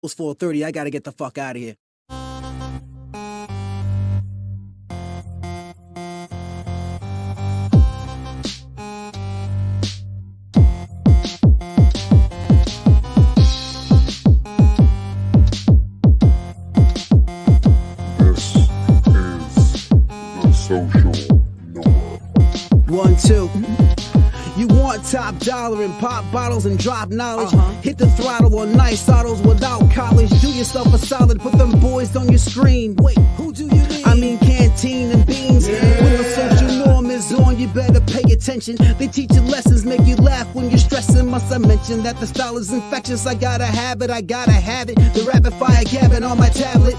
It's 4:30. I gotta get the fuck out of here. This is the social norm. 1, 2. You want top dollar and pop bottles and drop knowledge. Hit the throttle on nice autos without college. Do yourself a solid, put them boys on your screen. Wait, who do you mean? I mean canteen and beans. When the social norm is on, you better pay attention. They teach you lessons, make you laugh when you're stressing. Must I mention that the style is infectious? I gotta have it, I gotta have it. The rapid fire gabbing on my tablet.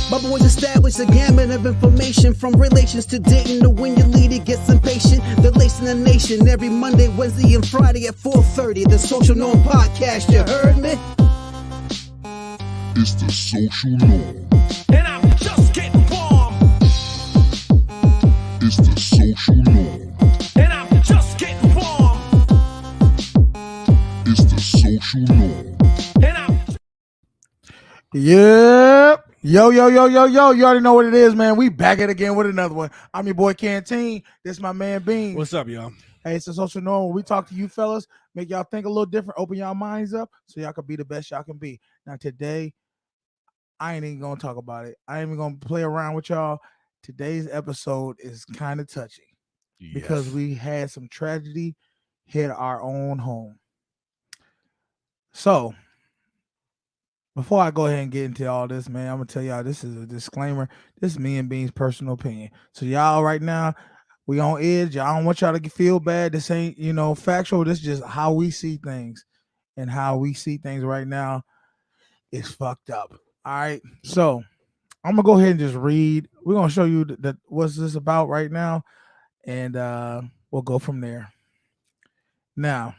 My boys established a gamut of information, from relations to dating to when your leader gets impatient. They're lacing the nation every Monday, Wednesday, and Friday at 4:30. The Social Norm Podcast, you heard me? It's the social norm. And I'm just getting warm. It's the social norm. And I'm just getting warm. It's the social norm. And I'm Yep. Yo. You already know what it is, man. We back at it again with another one. I'm your boy Canteen. This is my man Bean. What's up, y'all? Hey, it's the social norm. We talk to you fellas, make y'all think a little different, open y'all minds up so y'all can be the best y'all can be. Now today, I ain't even gonna talk about it. I ain't even gonna play around with y'all. Today's episode is kind of touchy because we had some tragedy hit our own home. So before I go ahead and get into all this, man, I'm gonna tell y'all this is a disclaimer. This is me and Bean's personal opinion. So y'all right now, we on edge. I don't want y'all to feel bad. This ain't, factual. This is just how we see things. And how we see things right now is fucked up. All right. So I'm gonna go ahead and just read. We're gonna show you that what's this about right now. And we'll go from there. Now,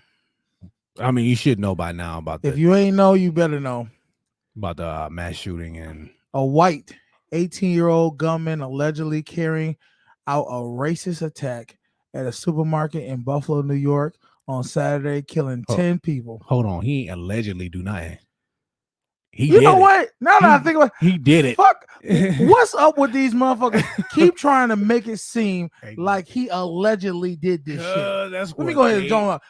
I mean, you should know by now about if you ain't know, you better know. About the mass shooting and A white 18-year-old gunman allegedly carrying out a racist attack at a supermarket in Buffalo, New York on Saturday, killing 10 people. hold on, he allegedly do nothing. You know what? Now that I think about he did it. Fuck. What's up with these motherfuckers? Keep trying to make it seem like he allegedly did this shit. That's Let me go ahead and go on.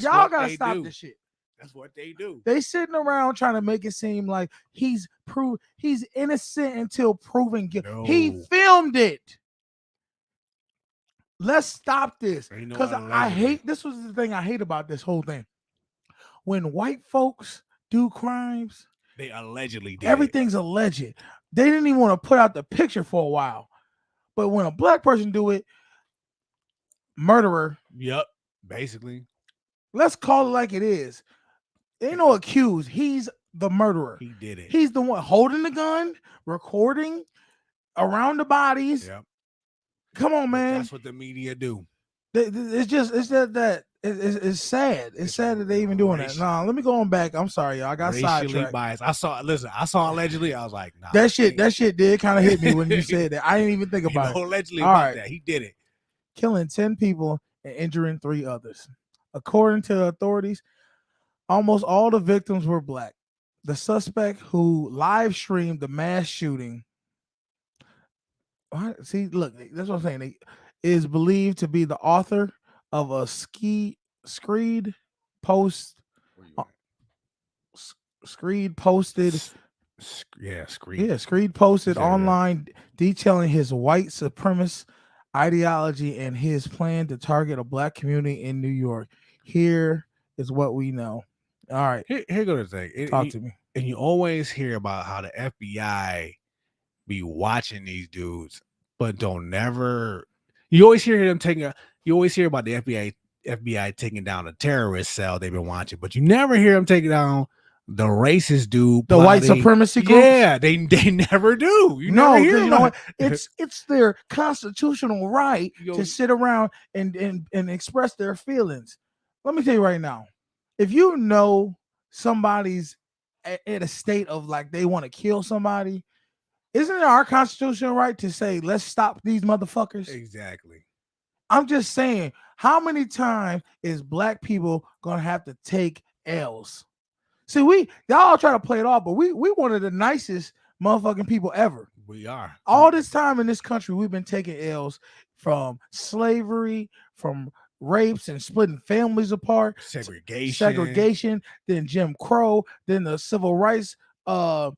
Y'all gotta stop this shit. That's what they do. They sitting around trying to make it seem like he's innocent until proven guilty. No. He filmed it. Let's stop this. Ain't no Because I allegedly. hate this was the thing I hate about this whole thing. When white folks do crimes, They allegedly did everything's alleged. They didn't even want to put out the picture for a while. But when a black person do it, murderer, Yep, basically. let's call it like it is. Ain't no accused. He's the murderer. He did it. He's the one holding the gun, recording around the bodies. Yep. Come on, man. That's what the media do. It's just that it's sad. It's sad that they even doing that. Nah, let me go on back. I'm sorry, y'all. I got Racially sidetracked. biased. I saw allegedly. I was like, nah. That shit did kind of hit me when you said that. I didn't even think about it. Allegedly All about right. that. He did it. Killing 10 people and injuring 3 others. According to authorities, almost all the victims were black. The suspect who live streamed the mass shooting, see, look, that's what I'm saying. Is believed to be the author of a screed posted Screed posted online detailing his white supremacist ideology and his plan to target a black community in New York. Here is what we know. All right. Here goes the thing. Talk to me. And you always hear about how the FBI be watching these dudes, but don't never. You always hear them taking. You always hear about the FBI taking down a terrorist cell they've been watching, but you never hear them taking down the racist dude, the white supremacy group. Yeah, they never do. You No, never hear you know about what? It's their constitutional right Yo. to sit around and express their feelings. Let me tell you right now, if you know somebody's at a state of like they want to kill somebody, isn't it our constitutional right to say let's stop these motherfuckers? Exactly. I'm just saying, how many times is black people gonna have to take L's? See, y'all try to play it off, but we one of the nicest motherfucking people ever. We are. All this time in this country, we've been taking L's from slavery, from rapes and splitting families apart, segregation, then Jim Crow, then the civil rights boycotts,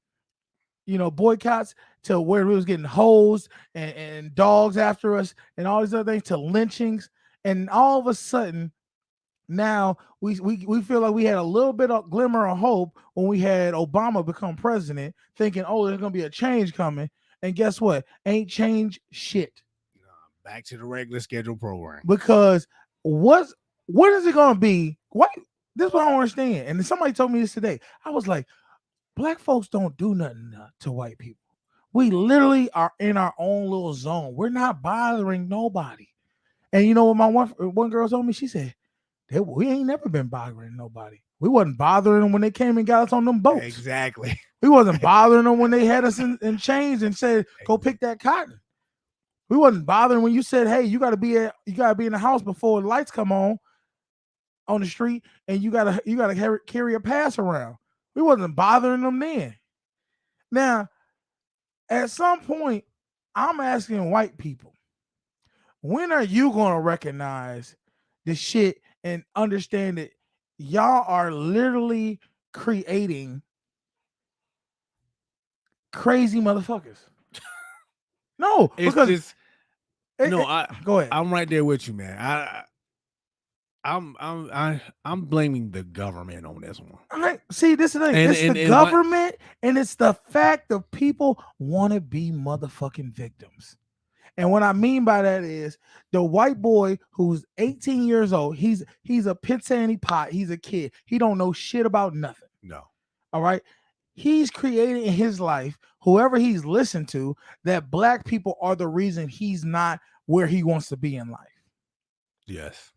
to where we was getting hosed and dogs after us and all these other things, to lynchings. And all of a sudden, now we feel like we had a little bit of glimmer of hope when we had Obama become president, thinking, oh, there's gonna be a change coming. And guess what? Ain't changed shit. Back to the regular scheduled program. Because what is it gonna be? What this is what I don't understand. And somebody told me this today. I was like, black folks don't do nothing to white people. We literally are in our own little zone. We're not bothering nobody. And you know what my one girl told me? She said, we ain't never been bothering nobody. We wasn't bothering them when they came and got us on them boats. Exactly. We wasn't bothering them when they had us in chains and said, go pick that cotton. We wasn't bothering when you said, hey, you gotta be in the house before the lights come on the street, and you gotta carry a pass around. We wasn't bothering them then. Now, at some point, I'm asking white people, when are you gonna recognize the shit and understand that y'all are literally creating crazy motherfuckers? No, it's because just go ahead. I'm right there with you, man. I'm blaming the government on this one. See, this is the thing. It's the government, and it's the fact that people want to be motherfucking victims. And what I mean by that is the white boy who's 18 years old, he's a Pitsani pot. He's a kid. He don't know shit about nothing. No. All right. He's created in his life, whoever he's listened to, that black people are the reason he's not where he wants to be in life. Yes,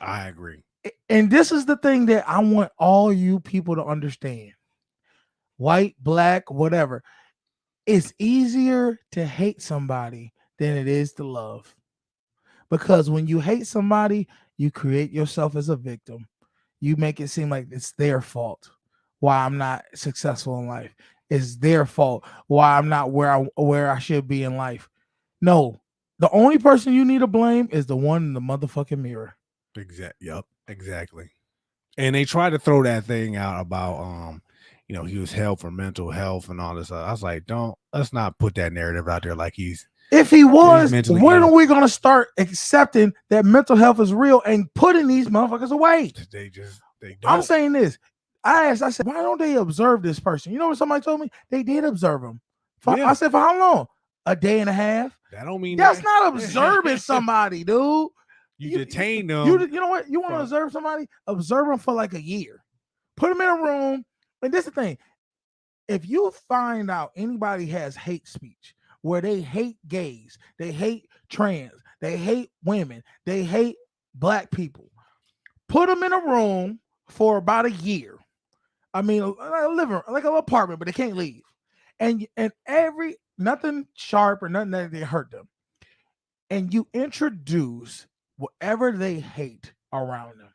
I agree. And this is the thing that I want all you people to understand. White, black, whatever. It's easier to hate somebody than it is to love. Because when you hate somebody, you create yourself as a victim. You make it seem like it's their fault why I'm not successful in life. It's their fault why I'm not where I should be in life. No, the only person you need to blame is the one in the motherfucking mirror. Exactly. And they tried to throw that thing out about he was held for mental health and all this stuff. I was like, let's not put that narrative out there like he's. If he was, when are we going to start accepting that mental health is real and putting these motherfuckers away? They don't. I'm saying this. I said, why don't they observe this person? You know what somebody told me? They did observe him. I said, for how long? A day and a half? That don't mean that's not observing somebody, dude. You detain them. You know what? You want to observe somebody? Observe them for like a year. Put them in a room. And this is the thing. If you find out anybody has hate speech, where they hate gays, they hate trans, they hate women, they hate black people, put them in a room for about a year. I mean, a living, like an apartment, but they can't leave. And nothing sharp or nothing that they hurt them. And you introduce whatever they hate around them.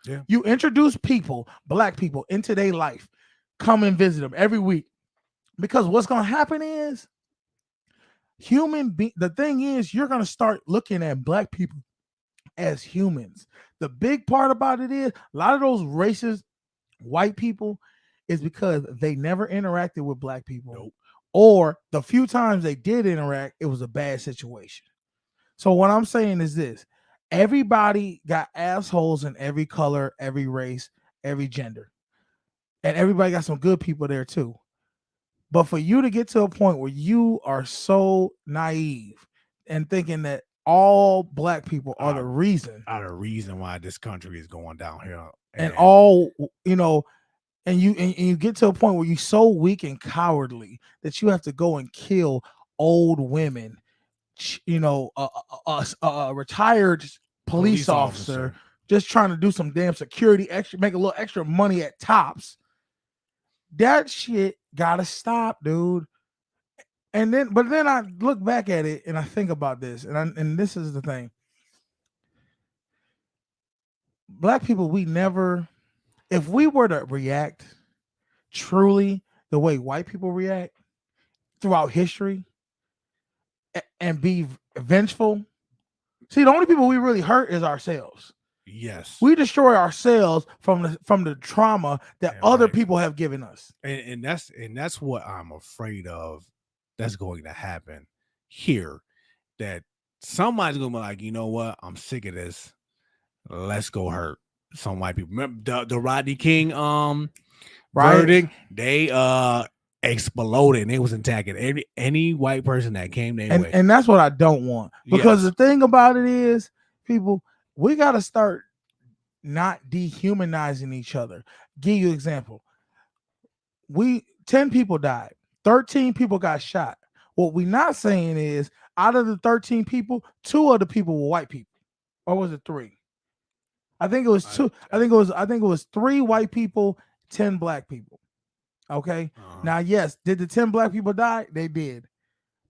Yeah. You introduce people, black people, into their life. Come and visit them every week. Because what's going to happen is the thing is, you're going to start looking at black people as humans. The big part about it is a lot of those racist white people is because they never interacted with black people. Nope. Or the few times they did interact, it was a bad situation. So what I'm saying is this: everybody got assholes in every color, every race, every gender. And everybody got some good people there too. But for you to get to a point where you are so naive and thinking that all black people are the reason why this country is going downhill, and all, and you get to a point where you're so weak and cowardly that you have to go and kill old women, a retired police officer just trying to do some damn security extra, make a little extra money at Tops. That shit gotta stop, dude. But then I look back at it and I think about this, and this is the thing. Black people, if we were to react truly the way white people react throughout history and be vengeful. See, the only people we really hurt is ourselves. Yes. We destroy ourselves from the trauma that Yeah, other right. people have given us. And that's what I'm afraid of. That's going to happen here. That somebody's gonna be like, you know what? I'm sick of this. Let's go hurt some white people. Remember the Rodney King Right? verdict? They exploded and they was attacking any white person that came their way. And that's what I don't want. Because Yes. the thing about it is, people, we gotta start not dehumanizing each other. Give you an example. 10 people died, 13 people got shot. What we not saying is out of the 13 people, 2 of the people were white people. Or was it 3? I think it was 2. I think it was 3 white people, 10 black people. Okay. Now, yes, did the 10 black people die? They did.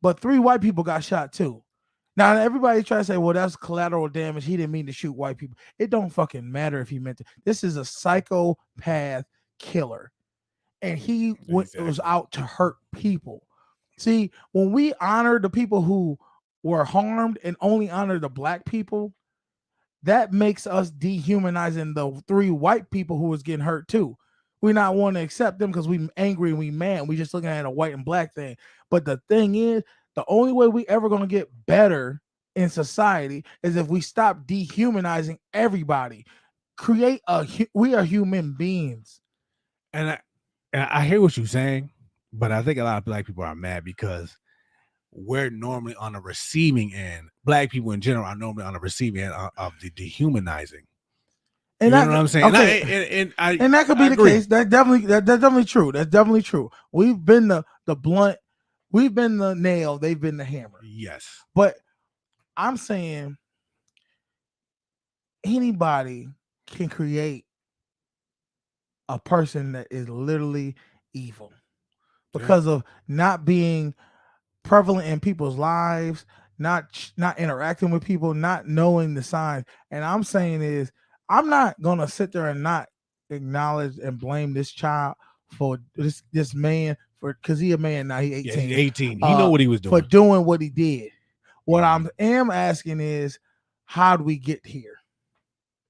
But 3 white people got shot too. Now everybody try to say, well, that's collateral damage. He didn't mean to shoot white people. It don't fucking matter if he meant to. This is a psychopath killer. And he was out to hurt people. See, when we honor the people who were harmed and only honor the black people, that makes us dehumanizing the 3 white people who was getting hurt too. We not want to accept them because we angry and we mad. We just looking at a white and black thing. But the thing is, the only way we ever going to get better in society is if we stop dehumanizing everybody. We are human beings. And I hear what you're saying, but I think a lot of black people are mad because we're normally on the receiving end. Black people in general are normally on the receiving end of the dehumanizing. And you know what I'm saying? Okay. And that could be the case. That's definitely true. That's definitely true. We've been the blunt, we've been the nail, they've been the hammer. Yes. But I'm saying anybody can create a person that is literally evil because of not being prevalent in people's lives, not interacting with people, not knowing the signs. And I'm saying is, I'm not gonna sit there and not acknowledge and blame this child for this man for because he a man now. He 18. Yeah, he's 18. He know what he was doing. For doing what he did. What I am asking is, how do we get here?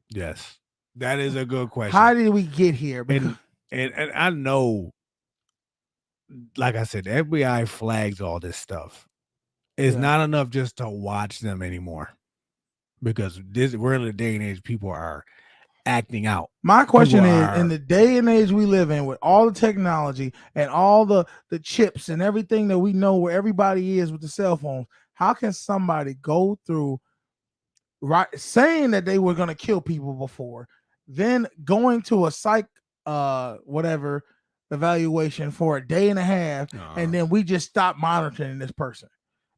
Yes, that is a good question. How did we get here? And I know, like I said, the FBI flags all this stuff. It's not enough just to watch them anymore, because we're in a day and age people are acting out. My question is, in the day and age we live in, with all the technology and all the chips and everything that we know where everybody is with the cell phones, how can somebody go through saying that they were going to kill people before, then going to a psych whatever evaluation for a day and a half, and then we just stop monitoring this person,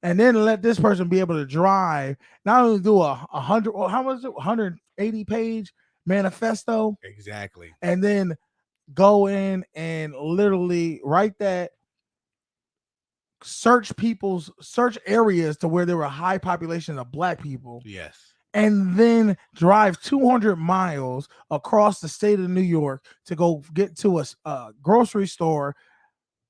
and then let this person be able to drive, not only do a 100, how much is it, 180 page manifesto, exactly, and then go in and literally write that, search areas to where there were high populations of black people, yes, and then drive 200 miles across the state of New York to go get to a grocery store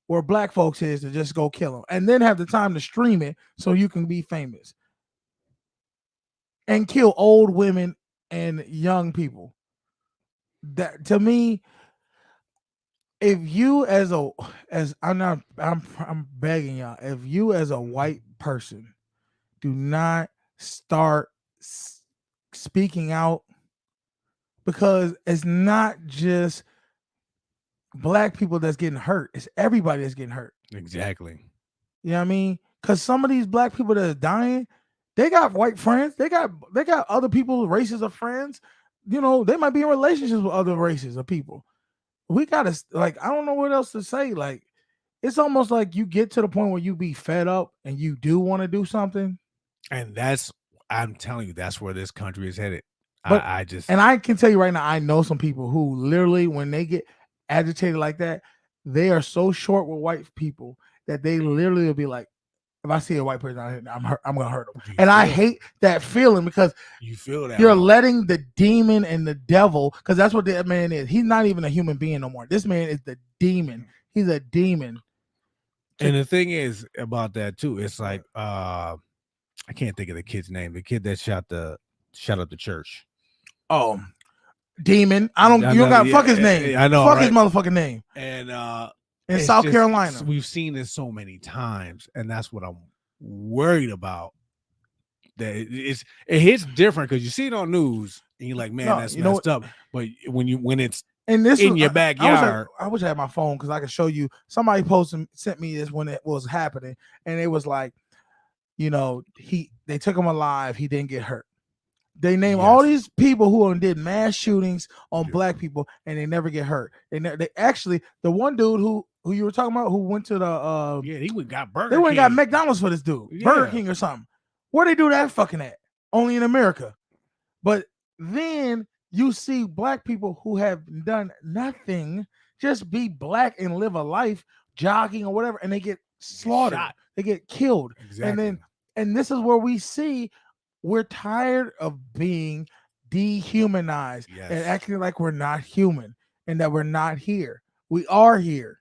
where black folks is to just go kill them, and then have the time to stream it so you can be famous and kill old women and young people. That, to me, if you as I'm begging y'all, if you as a white person do not start speaking out, because it's not just black people that's getting hurt, it's everybody that's getting hurt. Exactly. You know what I mean? Because some of these black people that are dying, they got white friends, they got other people, races of friends. You know, they might be in relationships with other races of people. We gotta, like, I don't know what else to say. Like, it's almost like you get to the point where you be fed up and you do want to do something. And I'm telling you, that's where this country is headed. But and I can tell you right now, I know some people who literally, when they get agitated like that, they are so short with white people that they literally will be like, if I see a white person out here, I'm gonna hurt them. You And I feel it. hate that feeling because You feel that you're way. letting the demon and the devil, because that's what that man is. He's not even a human being no more. This man is the demon. He's a demon. And the thing is about that too, it's like I can't think of the kid's name. The kid that shot up the church. Oh, demon. You don't got fuck his name. I know. Fuck right? his motherfucking name. And In it's South just- Carolina. we've seen this so many times, and that's what I'm worried about. That it hits different because you see it on news and you're like, man, No, that's you know messed up. But when it's And this in was, your backyard, I wish I had my phone because I could show you. Somebody sent me this when it was happening, and it was like, you know, they took him alive. He didn't get hurt. They name all these people who did mass shootings on black people, and they never get hurt. They actually, the one dude who you were talking about, who went to the he went got Burger they went King. and got McDonald's for this dude, Burger Yeah. King or something. Where they do that fucking at? Only in America. But then you see black people who have done nothing, just be black and live a life jogging or whatever, and they get slaughtered. Shot. They get killed. Exactly. And this is where we see we're tired of being dehumanized and Yes. acting like we're not human and that we're not here. We are here.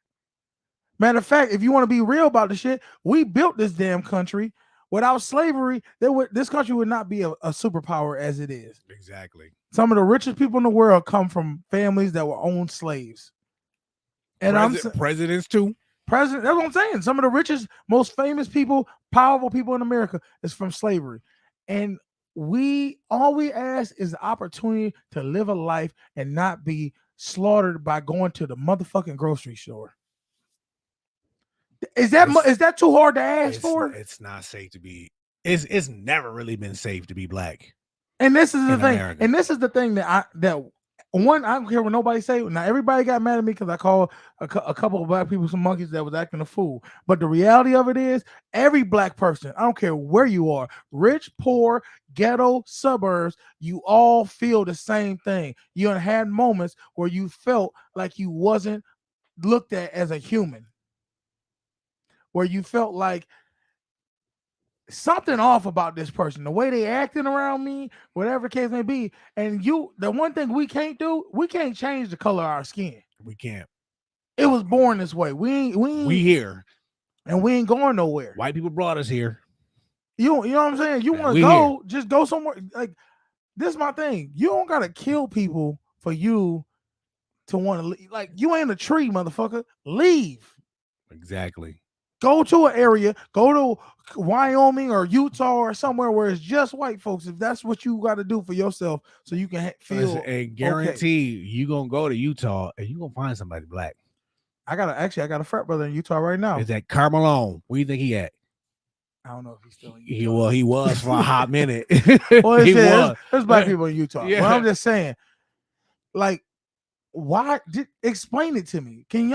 Matter of fact, if you want to be real about the shit, we built this damn country. Without slavery, this country would not be a superpower as it is. Exactly. Some of the richest people in the world come from families that were owned slaves. And presidents too. That's what I'm saying. Some of the richest, most famous people, powerful people in America is from slavery. And all we ask is the opportunity to live a life and not be slaughtered by going to the motherfucking grocery store. Is that too hard to ask for? It's not safe to be. It's never really been safe to be black. And this is the thing. America. And this is the thing that I don't care what nobody say. Now everybody got mad at me because I called a couple of black people some monkeys that was acting a fool. But the reality of it is, every black person, I don't care where you are, rich, poor, ghetto, suburbs, you all feel the same thing. You had moments where you felt like you wasn't looked at as a human, where you felt like something off about this person, the way they acting around me, whatever the case may be. And the one thing we can't do, we can't change the color of our skin. We can't. It was born this way. We here, and we ain't going nowhere. White people brought us here. You know what I'm saying? You want to go, just go somewhere. Like, this is my thing. You don't gotta kill people for you to want to leave. Like, you ain't a tree, motherfucker. Leave. Exactly. Go to an area, go to Wyoming or Utah or somewhere where it's just white folks, if that's what you got to do for yourself, so you can feel. And guarantee you gonna go to Utah and you gonna find somebody black. I got a frat brother in Utah right now. Is that Carmelone? Where you think he at? I don't know if he's still in Utah. He was for a hot minute. Well, there's black people in Utah. Yeah. But I'm just saying, like, why? Explain it to me. Can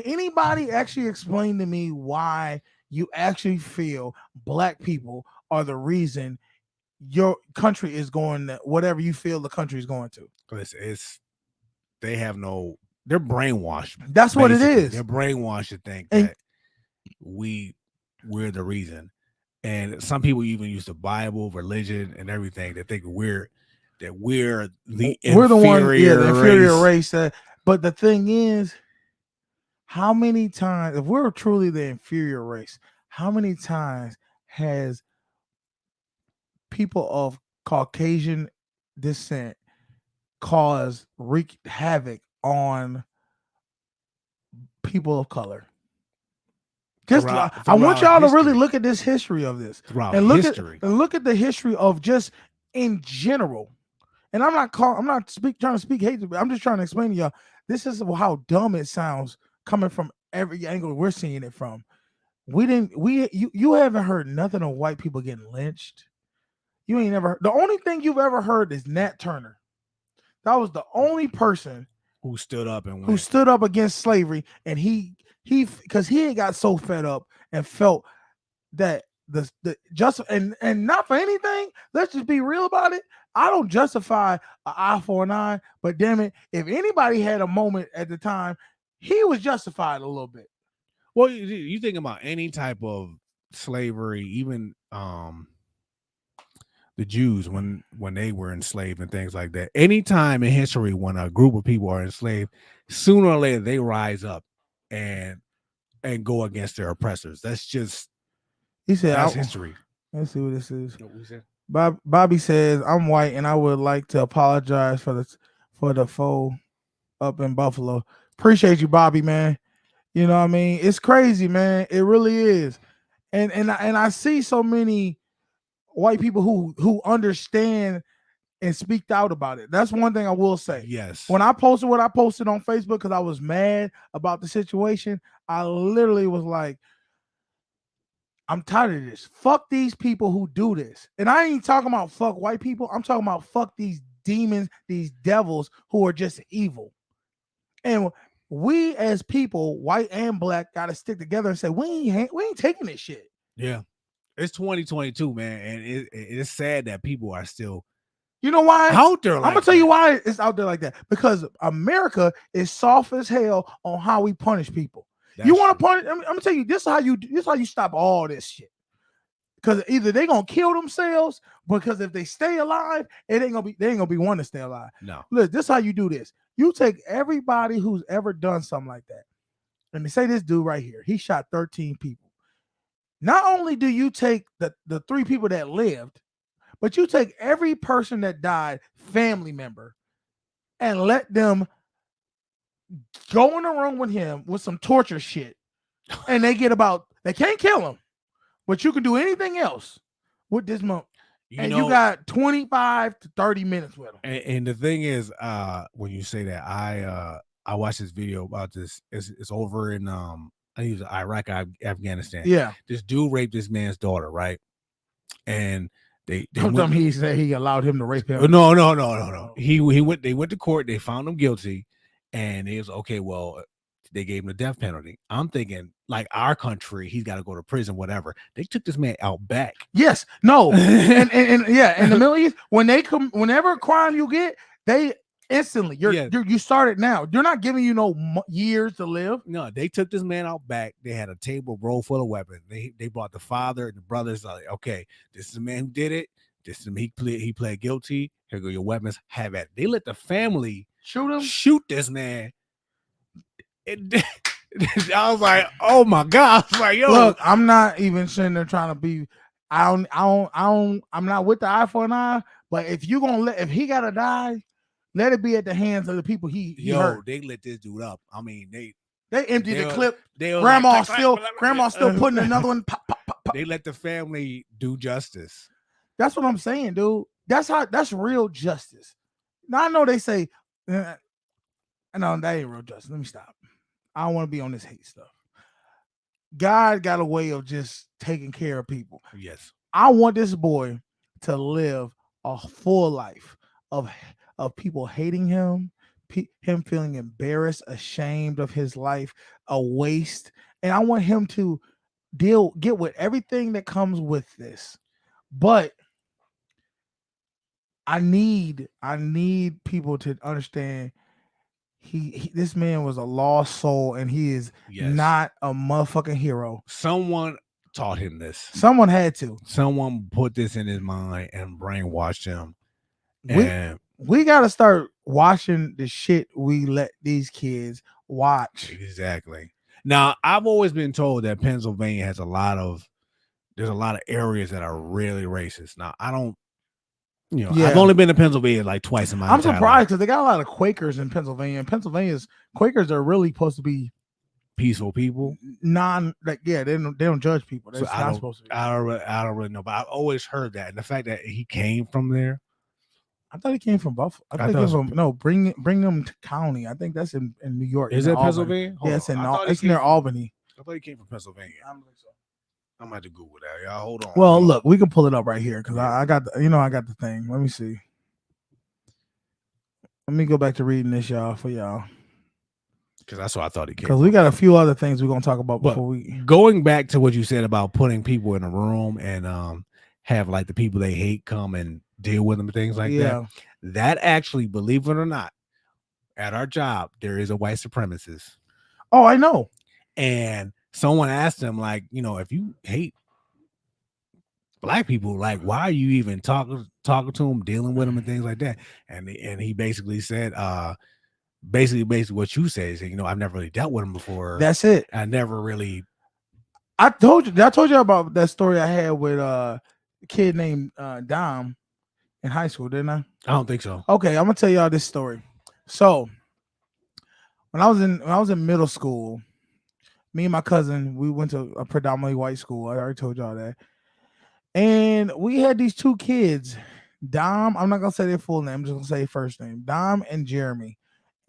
anybody actually explain to me why you actually feel black people are the reason your country is going to whatever you feel the country is going to? They're brainwashed. That's what it is. They're brainwashed to think that we're the reason. And some people even use the Bible, religion, and everything to think we're the inferior race. But the thing is, how many times, if we're truly the inferior race, how many times has people of Caucasian descent wreaked havoc on people of color? I want y'all to really look at this history of this and look at the history of just in general. And I'm not trying to speak hate. I'm just trying to explain to y'all. This is how dumb it sounds coming from every angle we're seeing it from. You haven't heard nothing of white people getting lynched. You ain't never heard. The only thing you've ever heard is Nat Turner. That was the only person who stood up against slavery, and he because he ain't got so fed up and felt that and not for anything. Let's just be real about it. I don't justify an eye for an eye, but damn it, if anybody had a moment at the time, he was justified a little bit. Well, you think about any type of slavery, even the Jews when they were enslaved and things like that. Anytime in history when a group of people are enslaved, sooner or later they rise up and go against their oppressors. That's just He said, that's history. let's see what this is. What we said? Bobby says, I'm white and I would like to apologize for the foe up in Buffalo. Appreciate you, Bobby, man. You know what I mean? It's crazy, man. It really is. And I see so many white people who understand and speak out about it. That's one thing I will say. Yes. When I posted what I posted on Facebook because I was mad about the situation, I literally was like, I'm tired of this. Fuck these people who do this. And I ain't talking about fuck white people. I'm talking about fuck these demons, these devils who are just evil. And we as people, white and black, got to stick together and say, we ain't taking this shit. Yeah. It's 2022, man. And it's sad that people are still You know why? out there. I'm gonna tell you why it's out there like that. Because America is soft as hell on how we punish people. You want to punish? I'm gonna tell you this is how you stop all this shit. Because either they gonna kill themselves, because if they stay alive, they ain't gonna be one to stay alive. No. Look, this is how you do this. You take everybody who's ever done something like that. And they say this dude right here, he shot 13 people. Not only do you take the 3 people that lived, but you take every person that died, family member, and let them go in a room with him with some torture shit. And they can't kill him, but you can do anything else with this month. You got 25 to 30 minutes with him. And the thing is, when you say that, I watched this video about this. It's over in I think it was Iraq, Afghanistan. Yeah. This dude raped this man's daughter, right? And they Don't tell me he said he allowed him to rape him. No. They went to court, they found him guilty, and it was okay, well, they gave him the death penalty. I'm thinking, like our country, he's got to go to prison, whatever. They took this man out back. Yes, no, and yeah, in the Middle East, when they come, whenever crime you get, they instantly you start it now. They're not giving you no years to live. No, they took this man out back. They had a table roll full of weapons. They brought the father and the brothers. Like, okay, this is the man who did it. This is him. He pled guilty. Here go your weapons. Have at it. They let the family shoot this man. I was like, oh my god! I was like, yo, look, I'm not even sitting there trying to be. I'm not with the eye for an eye. But if he gotta die, let it be at the hands of the people he hurt. They lit this dude up. I mean, they emptied the clip. Grandma's still putting another one. Pop, pop, pop, pop. They let the family do justice. That's what I'm saying, dude. That's real justice. Now I know they say, no, that ain't real justice. Let me stop. I don't want to be on this hate stuff. God got a way of just taking care of people. Yes. I want this boy to live a full life of people hating him, him feeling embarrassed, ashamed of his life, a waste. And I want him to get with everything that comes with this. But I need people to understand this man was a lost soul, and he is not a motherfucking hero. Someone taught him this. Someone had to. Someone put this in his mind and brainwashed him. We got to start watching the shit we let these kids watch. Exactly. Now, I've always been told that Pennsylvania has a lot of areas that are really racist. Now, I don't. I've only been to Pennsylvania like twice in my I'm surprised because they got a lot of Quakers in Pennsylvania. And Pennsylvania's Quakers are really supposed to be peaceful people. They don't judge people. That's not supposed to be. I don't really know, but I've always heard that. And the fact that he came from there. I thought he came from Buffalo. I thought he came from Brigham County. I think that's in New York. Is it Pennsylvania? Yeah, it's near Albany. I thought he came from Pennsylvania. I'm going to Google that. Y'all hold on. Well, look, we can pull it up right here because I got the thing. Let me see. Let me go back to reading this, y'all, for y'all. Because that's what I thought he came. Because we got a few other things we're gonna talk about before we. Going back to what you said about putting people in a room and have like the people they hate come and deal with them and things like that. That actually, believe it or not, at our job there is a white supremacist. Oh, I know. And someone asked him, like, if you hate black people, like, why are you even talking to him, dealing with him, and things like that? And he basically said, basically what you said is, I've never really dealt with him before. That's it. I never really. I told you about that story I had with a kid named Dom in high school, didn't I? I don't think so. Okay, I'm gonna tell y'all this story. So when I was in middle school, me and my cousin, we went to a predominantly white school. I already told y'all that. And we had these two kids, Dom. I'm not gonna say their full name, I'm just gonna say their first name, Dom and Jeremy.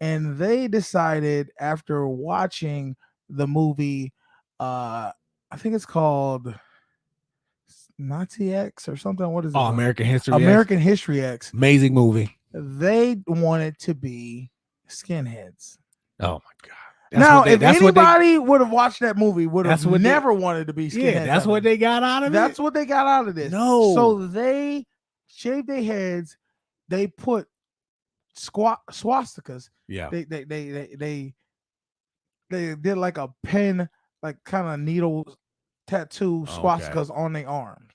And they decided after watching the movie, I think it's called Nazi X or something. What is it? Oh, called? American History X. American History X. Amazing movie. They wanted to be skinheads. Oh my god. Now, if anybody would have watched that movie, would have never wanted to be skinheads. Yeah, that's what they got out of it. That's what they got out of this. No. So they shaved their heads. They put swastikas. Yeah. They did like a pen, like kind of needle tattoo swastikas on their arms.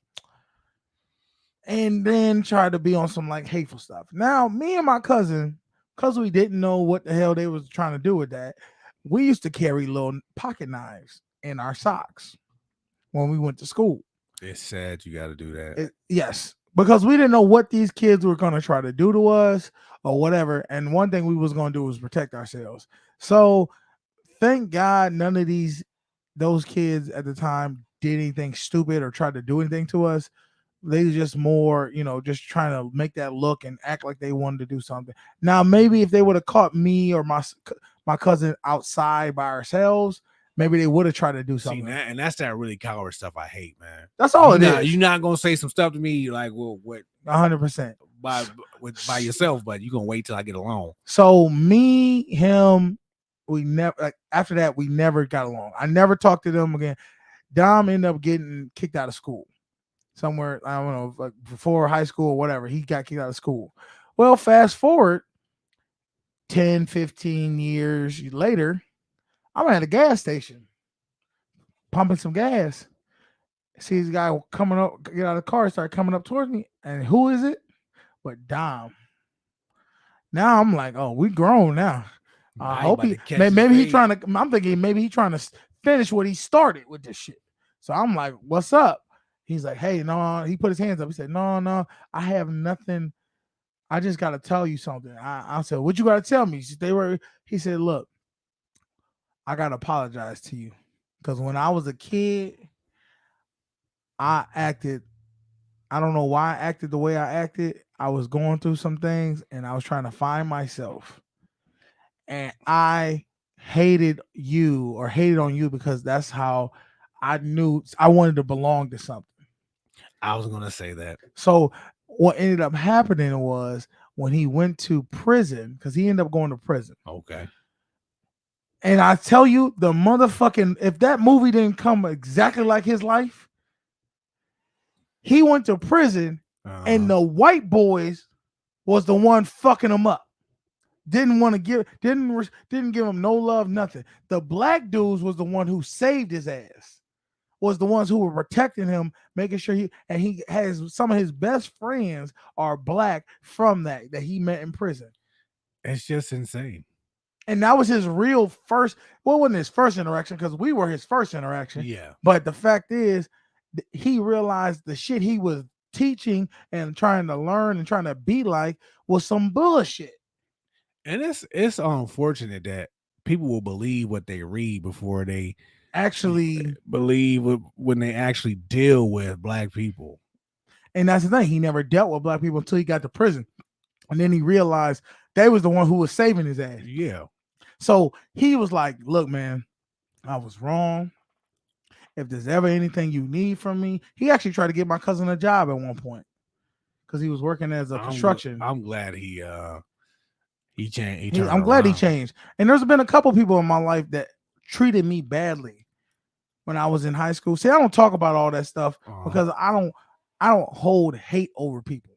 And then tried to be on some like hateful stuff. Now, me and my cousin, because we didn't know what the hell they was trying to do with that, we used to carry little pocket knives in our socks when we went to school. It's sad you got to do that. Yes, because we didn't know what these kids were going to try to do to us or whatever. And one thing we was going to do was protect ourselves. So thank God none of those kids at the time did anything stupid or tried to do anything to us. They were just more, just trying to make that look and act like they wanted to do something. Now, maybe if they would have caught me or my cousin outside by ourselves, maybe they would have tried to do something. See, and that's that really coward stuff I hate, man. That's all it is. You're not gonna say some stuff to me like, well, what? 100% by yourself, but you're gonna wait till I get along. So me, him, we never after that we never got along. I never talked to them again. Dom ended up getting kicked out of school. Somewhere, I don't know, like before high school or whatever, he got kicked out of school. Well, fast forward 10, 15 years later, I'm at a gas station pumping some gas. See this guy coming up, get out of the car, start coming up towards me. And who is it? But Dom. Now I'm like, oh, we grown now. I hope maybe he's trying to, I'm thinking maybe he's trying to finish what he started with this shit. So I'm like, what's up? He's like, hey, no, he put his hands up. He said, no, I have nothing. I just got to tell you something. I said, what you got to tell me? He said, look, I got to apologize to you. Because when I was a kid, I don't know why I acted the way I acted. I was going through some things and I was trying to find myself. And I hated on you because that's how I knew I wanted to belong to something. I was going to say that. So what ended up happening was when he went to prison, because he ended up going to prison. Okay. And I tell you, the motherfucking, if that movie didn't come exactly like his life, he went to prison and the white boys was the one fucking him up. Didn't give him no love, nothing. The black dudes was the one who saved his ass. Was the ones who were protecting him, making sure he has some of his best friends are black from that he met in prison. It's just insane. And that was his real first, well, it wasn't his first interaction because we were his first interaction. Yeah. But the fact is, he realized the shit he was teaching and trying to learn and trying to be like was some bullshit. And it's unfortunate that people will believe what they read before they actually believe when they actually deal with black people. And that's the thing. He never dealt with black people until he got to prison. And then he realized they was the one who was saving his ass. Yeah. So he was like, look, man, I was wrong. If there's ever anything you need from me, he actually tried to get my cousin a job at one point because he was working as a construction. I'm glad he changed. I'm glad he changed. And there's been a couple people in my life that treated me badly when I was in high school. See, I don't talk about all that stuff because I don't hold hate over people.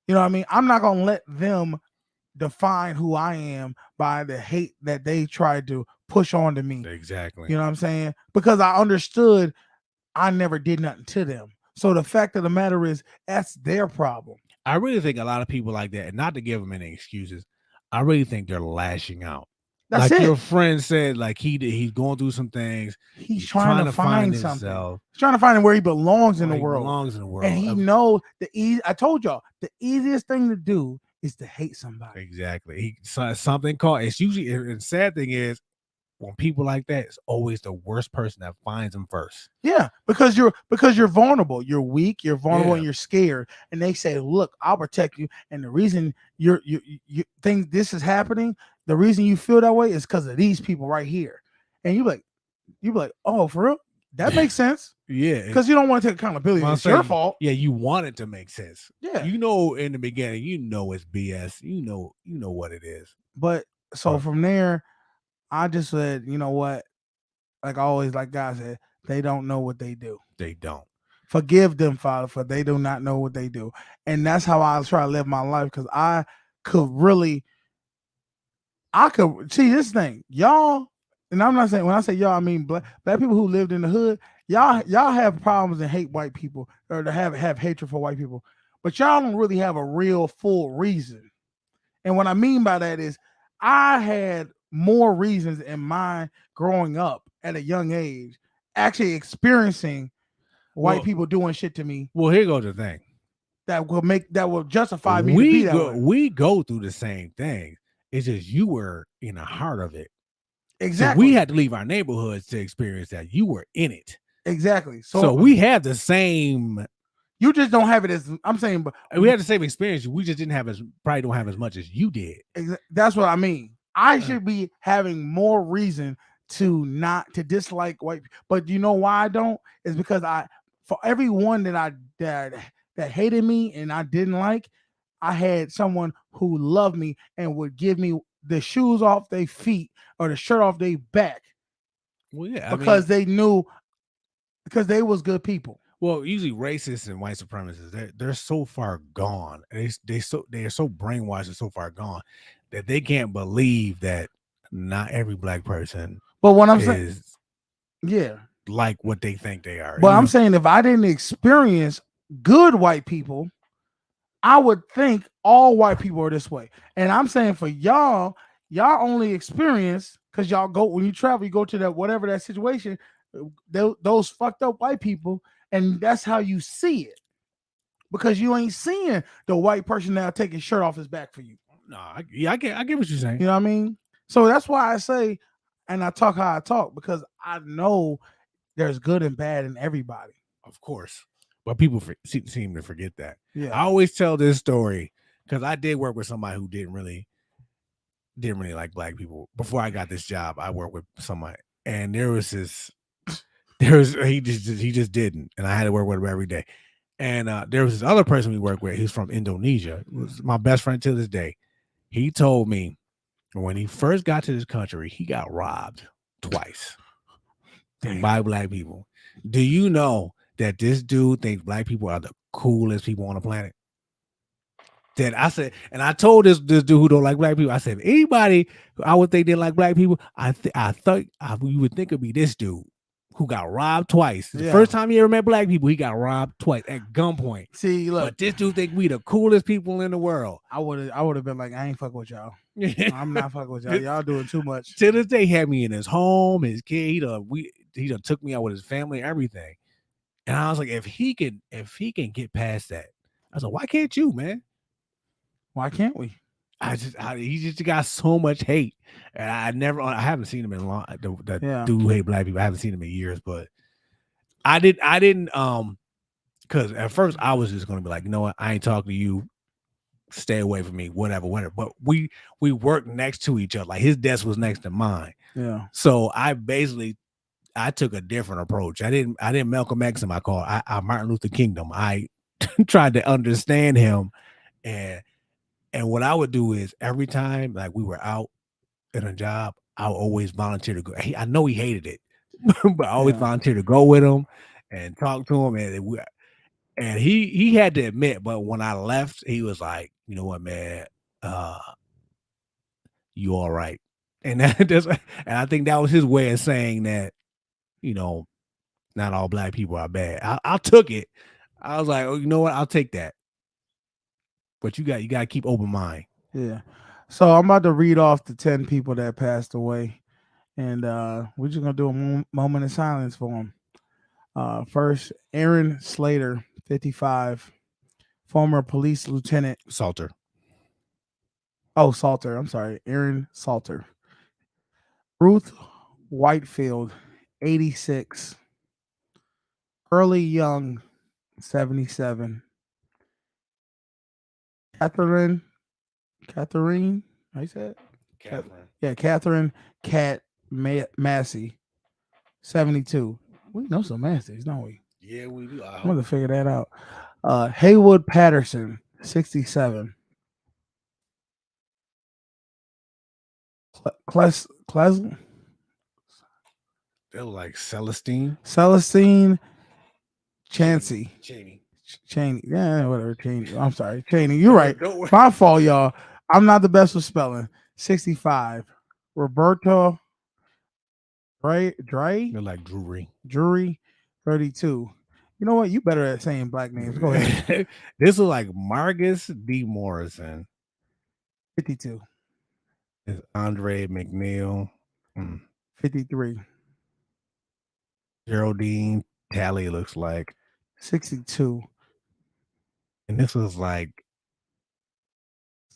You know what I mean? I'm not gonna let them define who I am by the hate that they tried to push on to me. Exactly. You know what I'm saying? Because I understood I never did nothing to them. So the fact of the matter is, that's their problem. I really think a lot of people like that, and not to give them any excuses, I really think they're lashing out. That's Like your it. friend said, like he's going through some things. He's He's trying to find find something. himself. He's trying to find where he belongs in the Where he world. belongs in the And world. he knows I told y'all, the easiest thing to do is to hate somebody. Exactly. Something called. It's usually. And the sad thing is, when people like that, it's always the worst person that finds them first. Yeah, because you're vulnerable. You're weak, you're vulnerable, Yeah. and you're scared. And they say, "Look, I'll protect you." And the reason you think this is happening, the reason you feel that way is because of these people right here. And you be like, "Oh, for real? That makes sense." Yeah. Because you don't want to take accountability. Well, I'm It's your saying, fault. Yeah, you want it to make sense. Yeah. You know, in the beginning, you know it's BS. You know what it is. But so Right. from there, I just said, you know what? Like always, like God said, they don't know what they do. They don't. Forgive them, Father, for they do not know what they do. And that's how I try to live my life, because I could see this thing. Y'all, and I'm not saying, when I say y'all, I mean black people who lived in the hood. Y'all have problems and hate white people, or to have hatred for white people, but y'all don't really have a real full reason. And what I mean by that is, I had more reasons in mind growing up at a young age, actually experiencing white people doing shit to me. Well, here goes the thing. That will justify me to be that way. We go through the same thing. It's just you were in the heart of it. Exactly. So we had to leave our neighborhoods to experience that. You were in it. Exactly. So we had the same. You just don't have it as I'm saying, but we had the same experience. We just didn't have probably don't have as much as you did. That's what I mean. I should be having more reason to not to dislike white people. But you know why I don't? Is because for everyone that hated me and I didn't like, I had someone who loved me and would give me the shoes off their feet or the shirt off their back. Well, yeah, because they knew, because they was good people. Well, usually racists and white supremacists, they're so far gone. They are so brainwashed and so far gone that they can't believe that not every black person. But what I'm saying, yeah, like what they think they are. But I'm saying, if I didn't experience good white people, I would think all white people are this way. And I'm saying for y'all only experience, because y'all go, when you travel, you go to that whatever that situation, those fucked up white people. And that's how you see it, because you ain't seeing the white person now take his shirt off his back for you. No, I get what you're saying. You know what I mean? So that's why I say, and I talk how I talk, because I know there's good and bad in everybody. Of course, but people seem to forget that. Yeah, I always tell this story because I did work with somebody who didn't really like black people before I got this job. I worked with somebody, and he just didn't, and I had to work with him every day. And there was this other person we worked with. He's from Indonesia. He was my best friend to this day. He told me when he first got to this country, he got robbed twice by black people. Do you know that this dude thinks black people are the coolest people on the planet? That I said, and I told this dude who don't like black people, I said, anybody I would think they like black people, I thought you would think it'd be this dude who got robbed twice. The first time he ever met black people, he got robbed twice at gunpoint. See, look, but this dude think we the coolest people in the world. I would have been like, I ain't fucking with y'all. I'm not fucking with y'all. Y'all doing too much. To this day, he had me in his home, his kid. He done took me out with his family, everything. And I was like, if he can get past that, I was like, why can't you, man? Why can't we? He just got so much hate, and I haven't seen him in a long. That dude who hate black people. I haven't seen him in years, but I didn't because at first I was just gonna be like, you know what, I ain't talking to you. Stay away from me, whatever. But we worked next to each other. Like his desk was next to mine. Yeah. So I took a different approach. I didn't Malcolm X him. I Martin Luther King him. I tried to understand him, and what I would do is every time like we were out in a job, I would always volunteer to go. I know he hated it, but I always volunteer to go with him and talk to him. And he had to admit, but when I left, he was like, you know what, man, you all right. And and I think that was his way of saying that, you know, not all black people are bad. I took it. I was like, oh, you know what? I'll take that. But you got to keep open mind. Yeah. So I'm about to read off the 10 people that passed away, and we're just gonna do a moment of silence for them. First, Aaron Slater, 55, former police lieutenant. Salter. Oh, Salter. I'm sorry, Aaron Salter. Ruth Whitefield, 86. Early Young, 77. Catherine, how you say it? Catherine. Yeah, Catherine Massey, 72. We know some Masseys, don't we? Yeah, we do. I I'm going hope. to figure that out. Haywood Patterson, 67. Celestine They were like Celestine. Chancey. Cheney. Yeah, whatever. Cheney. I'm sorry. Cheney. You're right. Don't worry. My fault, y'all. I'm not the best with spelling. 65. Roberto They're like Drury, 32. You know what? You better at saying black names. Go ahead. This was like Marcus D. Morrison. 52. It's Andre McNeil. 53. Geraldine Talley looks like. 62. And this was like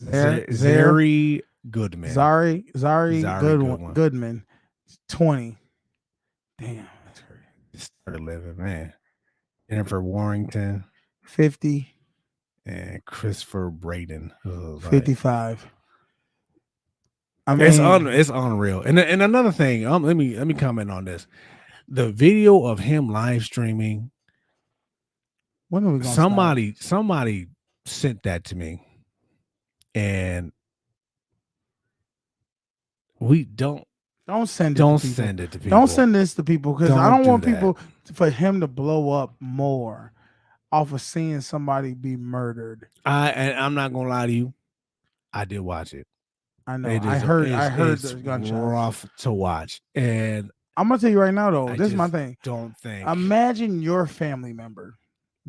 Zari Zari Goodman. Zari Goodman. 20. Damn, that's crazy. Started living, man. Jennifer Warrington. 50. And Christopher Braden. 55. I mean, mean, it's unreal. And another thing, let me comment on this. The video of him live streaming. When are we gonna somebody sent that to me, and we don't send it to people. Don't send this to people because I don't want people for him to blow up more off of seeing somebody be murdered. I'm not gonna lie to you. I did watch it. I know. I heard the gunshots. Rough to watch, and I'm gonna tell you right now, though. This is my thing. Don't think. Imagine your family member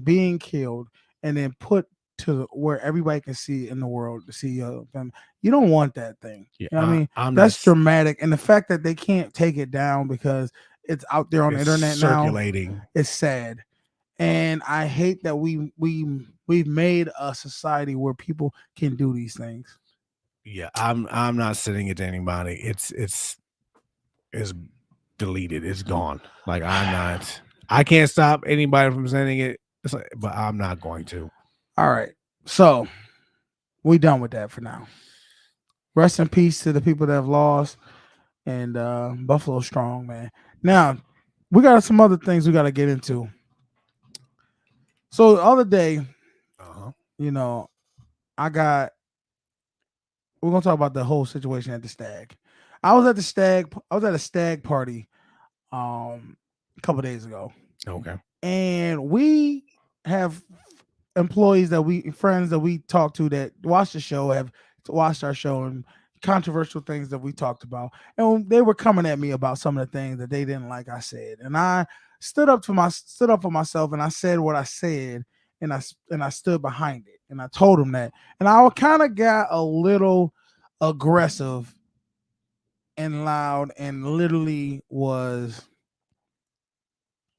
being killed and then put to where everybody can see in the world to see your family. You don't want that thing. Yeah, you know what I mean? That's dramatic, and the fact that they can't take it down because it's out there on the internet circulating now, it's sad. And I hate that we've made a society where people can do these things. Yeah, I'm not sending it to anybody. It's deleted. It's gone. Like I can't stop anybody from sending it, but I'm not going to. All right. So we done with that for now. Rest in peace to the people that have lost, and Buffalo strong, man. Now we got some other things we got to get into. So the other day, you know, we're gonna talk about the whole situation at the stag. I was at a stag party a couple days ago. Okay. And we have friends that we talk to that watch the show, have watched our show, and controversial things that we talked about. And they were coming at me about some of the things that they didn't like I said. And I stood up for myself, and I said what I said, and I stood behind it. And I told them that. And I kind of got a little aggressive and loud and literally was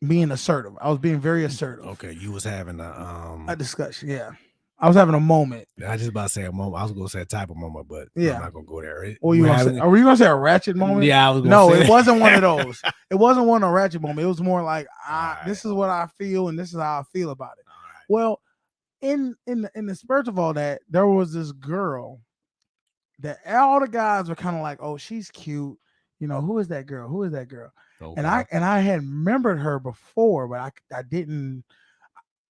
being assertive. I was being very assertive. Okay, you was having a discussion. Yeah, I was having a moment. I was just about to say a moment. I was going to say a type of moment, but yeah, I'm not going to go there. Are you going to say a ratchet moment? Yeah, I was. No, it wasn't one of those. It wasn't one of a ratchet moment. It was more like, this is what I feel, and this is how I feel about it. Right. Well, in the spirit of all that, there was this girl that all the guys were kind of like, oh, she's cute. You know, who is that girl? Who is that girl? Okay. And I had remembered her before, but I didn't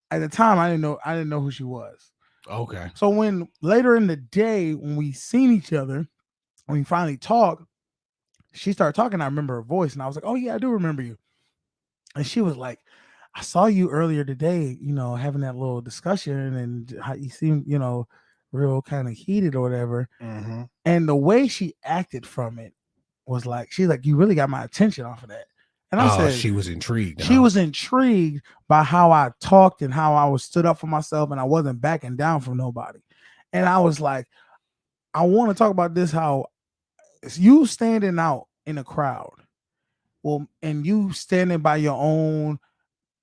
at the time. I didn't know who she was. Okay. So when later in the day, when we seen each other, when we finally talked, she started talking. I remember her voice, and I was like, oh yeah, I do remember you. And she was like, I saw you earlier today, you know, having that little discussion, and how you seemed, you know, real kind of heated or whatever. And the way she acted from it was like, she's like, you really got my attention off of that. And I said, she was intrigued. she was intrigued by how I talked and how I was stood up for myself and I wasn't backing down from nobody. And I was like, I want to talk about this, how you standing out in a crowd. Well, and you standing by your own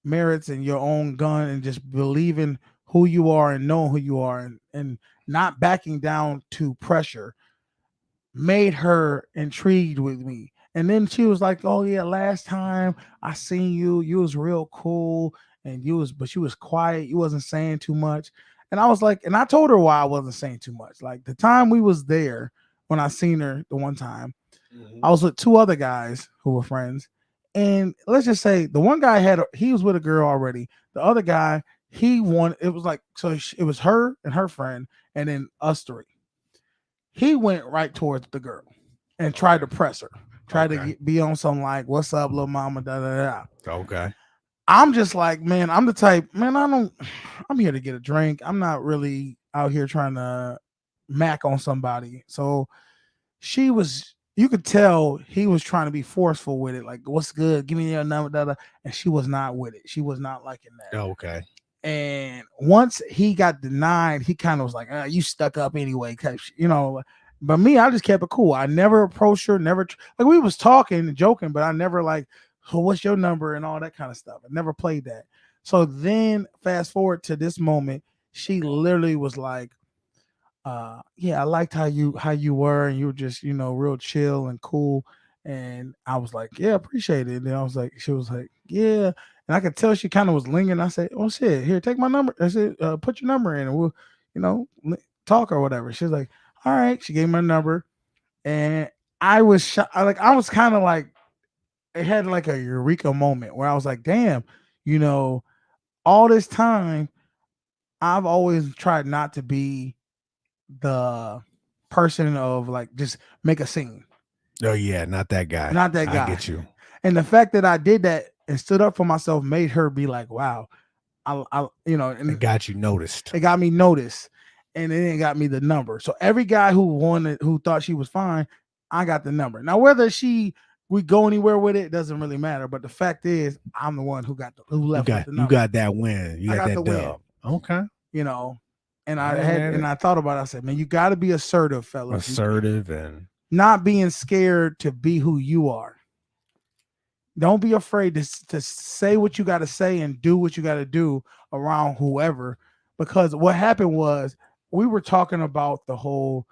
merits and your own gun and just believing who you are and knowing who you are and not backing down to pressure made her intrigued with me. And then she was like, "Oh yeah, last time I seen you, you was real cool, and but you was quiet, you wasn't saying too much." And I was like, and I told her why I wasn't saying too much. Like the time we was there, when I seen her the one time, I was with two other guys who were friends, and let's just say the one guy he was with a girl already. The other guy, it was like, so it was her and her friend, and then us three. He went right towards the girl and tried to press her, tried to be on some like, "What's up, little mama?" Da da da. Okay. I'm just like, man, I'm the type, man. I'm here to get a drink. I'm not really out here trying to mac on somebody. So you could tell he was trying to be forceful with it. Like, "What's good? Give me your number." Da, da. And she was not with it. She was not liking that. Okay. And once he got denied, he kind of was like, "You stuck up anyway." But me, I just kept it cool. I never approached her, never like we was talking and joking, but I never like, "So what's your number?" and all that kind of stuff. I never played that. So then fast forward to this moment, she literally was like, "Yeah, I liked how you were, and you were just, real chill and cool." And I was like, "Yeah, appreciate it." And then she was like, "Yeah." And I could tell she kind of was lingering. I said, "Oh shit, here, take my number." I said, "Put your number in and we'll, talk or whatever." She was like, "All right." She gave me my number. And I was I was kind of like, it had like a eureka moment where I was like, damn, all this time I've always tried not to be the person of like just make a scene. Oh yeah, not that guy. Not that guy. I get you. And the fact that I did that and stood up for myself made her be like, "Wow, and It got you noticed. it got me noticed, and it got me the number." So every guy who thought she was fine, I got the number. Now whether we go anywhere with it doesn't really matter. But the fact is, I'm the one who left with the number. You got that win. You got that dub. Okay. And I thought about it. I said, man, you got to be assertive, fellas. Assertive and not being scared to be who you are. Don't be afraid to say what you got to say and do what you got to do around whoever. Because what happened was we were talking about the whole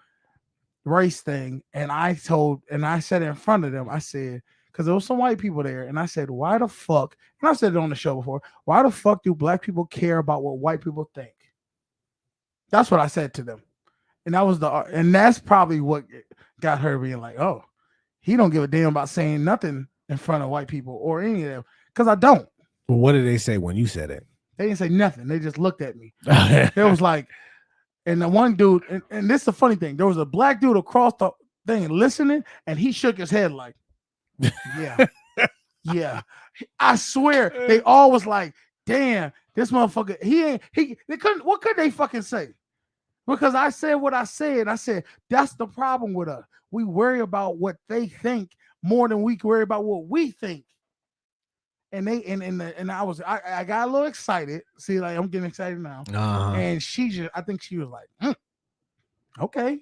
race thing, and I said in front of them, I said, because there was some white people there, and I said, why the fuck? And I said it on the show before. Why the fuck do black people care about what white people think? That's what I said to them. And that's probably what got her being like, "Oh, he don't give a damn about saying nothing in front of white people or any of them." Because I don't. But what did they say when you said it? They didn't say nothing. They just looked at me. It was like, and the one dude, and this is the funny thing. There was a black dude across the thing listening, and he shook his head like, "Yeah, yeah." I swear, they all was like, "Damn, this motherfucker, what could they fucking say?" Because I said what I said. I said, that's the problem with us. We worry about what they think more than we worry about what we think. And I got a little excited. See, like I'm getting excited now. And I think she was like, okay.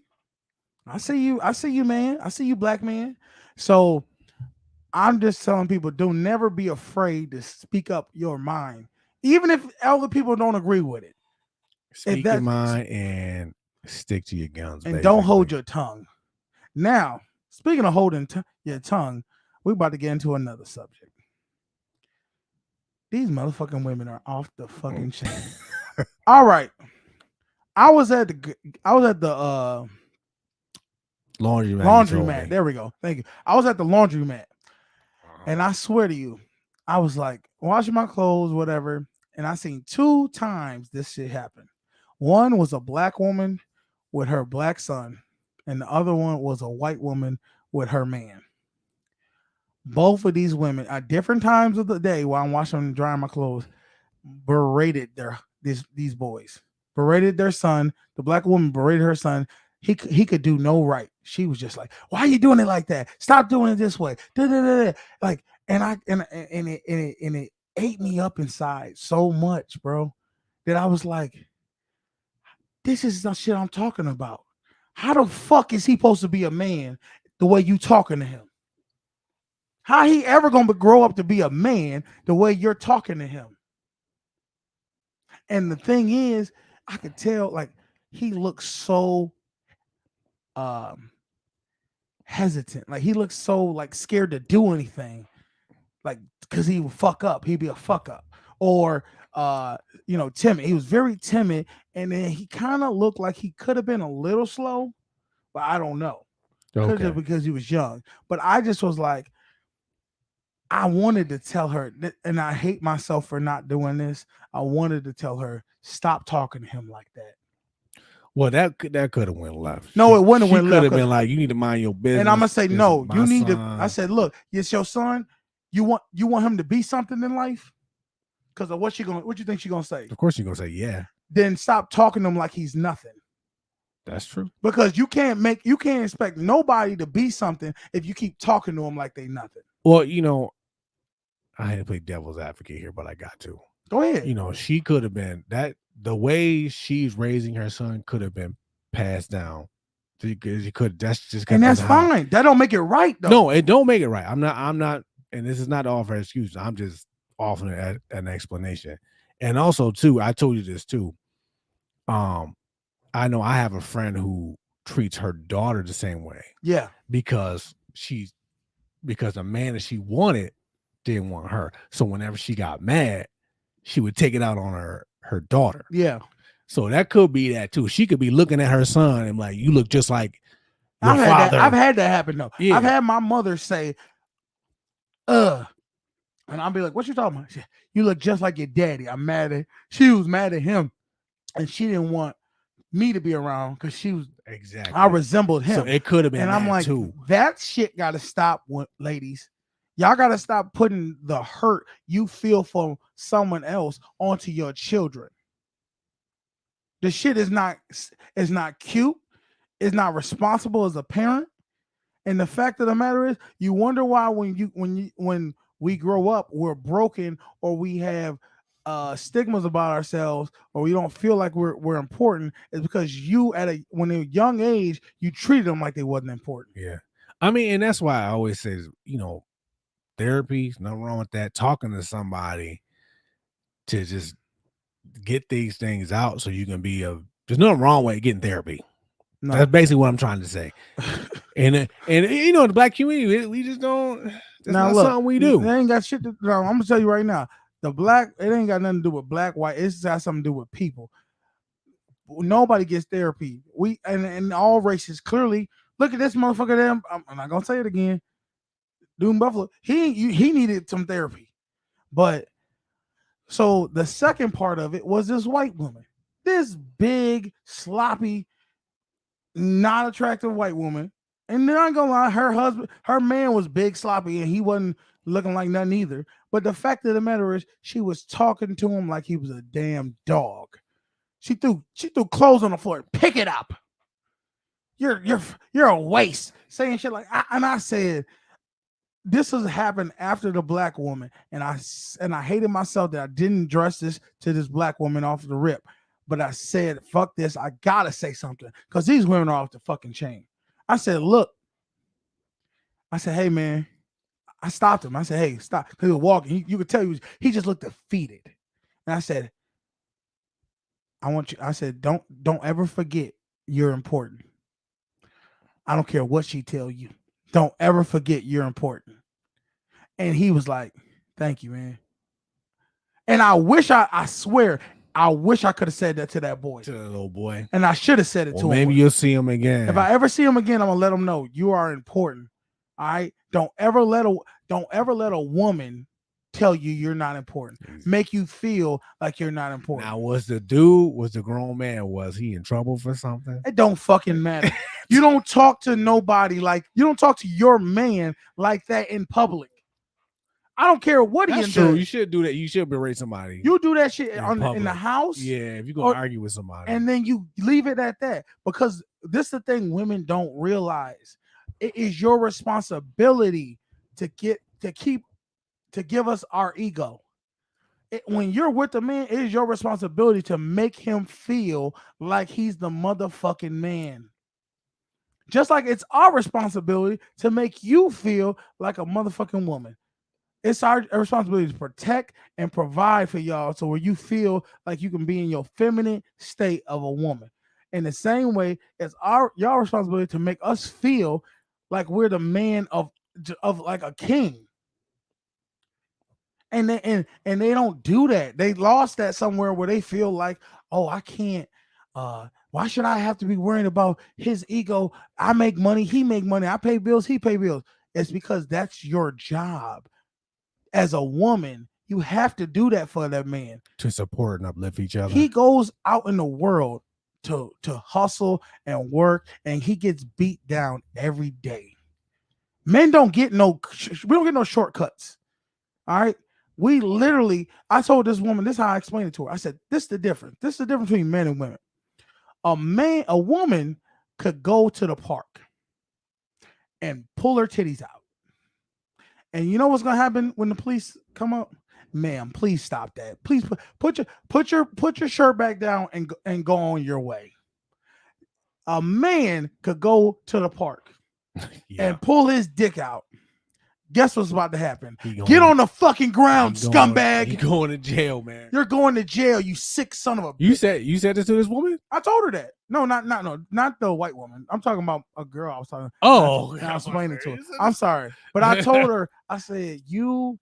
I see you, man. I see you, black man. So I'm just telling people, don't never be afraid to speak up your mind. Even if other people don't agree with it. Speak your mind and stick to your guns. And don't hold your tongue. Now, speaking of holding your tongue, we're about to get into another subject. These motherfucking women are off the fucking chain. All right. I was at the laundromat. There we go. Thank you. I was at the laundromat. And I swear to you, I was like washing my clothes, whatever. And I seen 2 times this shit happen. One was a black woman with her black son, and the other one was a white woman with her man. Both of these women at different times of the day while I'm washing and drying my clothes berated these boys, berated their son. The black woman berated her son. He could do no right. She was just like, "Why are you doing it like that? Stop doing it this way." Like, And it ate me up inside so much, bro, that I was like, this is the shit I'm talking about. How the fuck is he supposed to be a man the way you talking to him? How he ever gonna grow up to be a man the way you're talking to him? And the thing is, I could tell like he looks so um hesitant. Like he looks so like scared to do anything. Like because he would fuck up. He'd be a fuck up. Or timid. He was very timid, and then he kind of looked like he could have been a little slow, but I don't know. Could Okay. have because he was young. But I just was like, I wanted to tell her, and I hate myself for not doing this. I wanted to tell her, stop talking to him like that. Well, that could have went left. No, it wouldn't have went She left, could have 'cause- been like, you need to mind your business. And I'm gonna say, This no, is my you need to. son. I said, look, it's your son. You want him to be something in life? Because of what you think she's gonna say? Of course you're gonna say, yeah, Then stop talking to him like he's nothing. that's true. Because you can't expect nobody to be something if you keep talking to them like they nothing. Well, I had to play devil's advocate here, but I got to. Go ahead. She could have been that the way she's raising her son could have been passed down. Because you could. That's just And that's fine. That don't make it right, though. No, it don't make it right. I'm not. And this is not to offer excuse. I'm just offering an explanation. And also, too, I told you this too. I know I have a friend who treats her daughter the same way. Yeah. Because the man that she wanted didn't want her. So whenever she got mad, she would take it out on her daughter. Yeah. So that could be that too. She could be looking at her son and like, you look just like your father. I've had that happen though. Yeah. I've had my mother say, and I'll be like, what you talking about? She, you look just like your daddy. I'm mad at. She was mad at him, and she didn't want me to be around because she was exactly. I resembled him. So it could have been. And I'm like, too. That shit got to stop, ladies. Y'all got to stop putting the hurt you feel from someone else onto your children. The shit is not cute. It's not responsible as a parent. And the fact of the matter is, you wonder why when we grow up, we're broken or we have stigmas about ourselves or we don't feel like we're important, is because you when they're young age, you treated them like they wasn't important. Yeah. I mean, and that's why I always say, therapy, nothing wrong with that. Talking to somebody to just get these things out so you can be there's nothing wrong with getting therapy. No. That's basically what I'm trying to say. and the black community, we just don't. That's not something we do. They ain't got shit to. No, I'm gonna tell you right now. It ain't got nothing to do with black, white. It's got something to do with people. Nobody gets therapy. And all races clearly. Look at this motherfucker. There. I'm not gonna say it again. Doom Buffalo. He needed some therapy, but so the second part of it was this white woman, this big sloppy, not attractive white woman. And then I'm gonna lie, her man was big, sloppy, and he wasn't looking like nothing either. But the fact of the matter is, she was talking to him like he was a damn dog. She threw clothes on the floor. Pick it up. You're a waste. Saying shit like, I said, this has happened after the black woman, and I hated myself that I didn't address this to this black woman off the rip. But I said, fuck this. I gotta say something because these women are off the fucking chain. I said, look. I said, hey, man. I stopped him. I said, hey, stop. He was walking. You could tell he just looked defeated. And I said, I said, don't ever forget you're important. I don't care what she tell you. Don't ever forget you're important. And he was like, thank you, man. And I wish I swear, I wish I could have said that to that boy. To the little boy. And I should have said it to him. Maybe you'll see him again. If I ever see him again, I'm gonna let him know you are important. All right. Don't ever let a woman tell you you're not important. Make you feel like you're not important. Now, was the grown man, was he in trouble for something? It don't fucking matter. You don't talk to nobody you don't talk to your man like that in public. I don't care what he does. True. You should do that. You should berate somebody. You do that shit in the house. Yeah, if you're going to argue with somebody. And then you leave it at that. Because this is the thing women don't realize. It is your responsibility to keep to give us our ego. When you're with a man, it is your responsibility to make him feel like he's the motherfucking man. Just like it's our responsibility to make you feel like a motherfucking woman. It's our responsibility to protect and provide for y'all so where you feel like you can be in your feminine state of a woman. In the same way, it's y'all responsibility to make us feel like we're the man of like a king. And they don't do that. They lost that somewhere where they feel like, oh, I can't. Why should I have to be worrying about his ego? I make money, he make money. I pay bills, he pay bills. It's because that's your job. As a woman, you have to do that for that man to support and uplift each other. He goes out in the world to hustle and work, and he gets beat down every day. Men don't get we don't get no shortcuts. All right. We literally, I told this woman, this is how I explained it to her. I said, this is the difference. This is the difference between men and women. A woman could go to the park and pull her titties out. And you know what's gonna happen when the police come up? Ma'am, please stop that. Please put your shirt back down and go on your way. A man could go to the park and pull his dick out. Guess what's about to happen? Get on the fucking ground, scumbag. You're going to jail, man. You're going to jail, you sick son of a bitch. You said this to this woman? I told her that. No, not the white woman. I'm talking about a girl I was talking. Oh, I was explaining to her. I'm sorry. But I told her, I said, y'all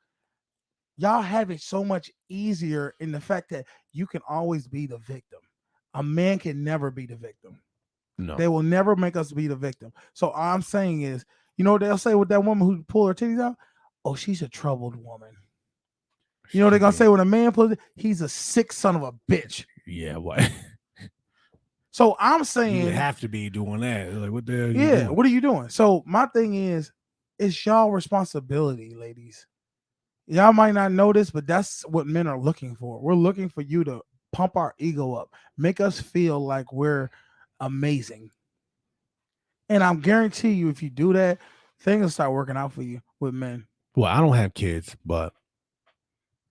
have it so much easier in the fact that you can always be the victim. A man can never be the victim. No. They will never make us be the victim. So all I'm saying is, you know what they'll say with that woman who pulled her titties out? Oh, she's a troubled woman. You know what they're going to say when a man pulls it? He's a sick son of a bitch. Yeah, what? So I'm saying... You would have to be doing that. Like, what the hell are you doing? What are you doing? So my thing is, it's y'all responsibility, ladies. Y'all might not know this, but that's what men are looking for. We're looking for you to pump our ego up, make us feel like we're amazing. And I'm guarantee you, if you do that, things will start working out for you with men. Well, I don't have kids, but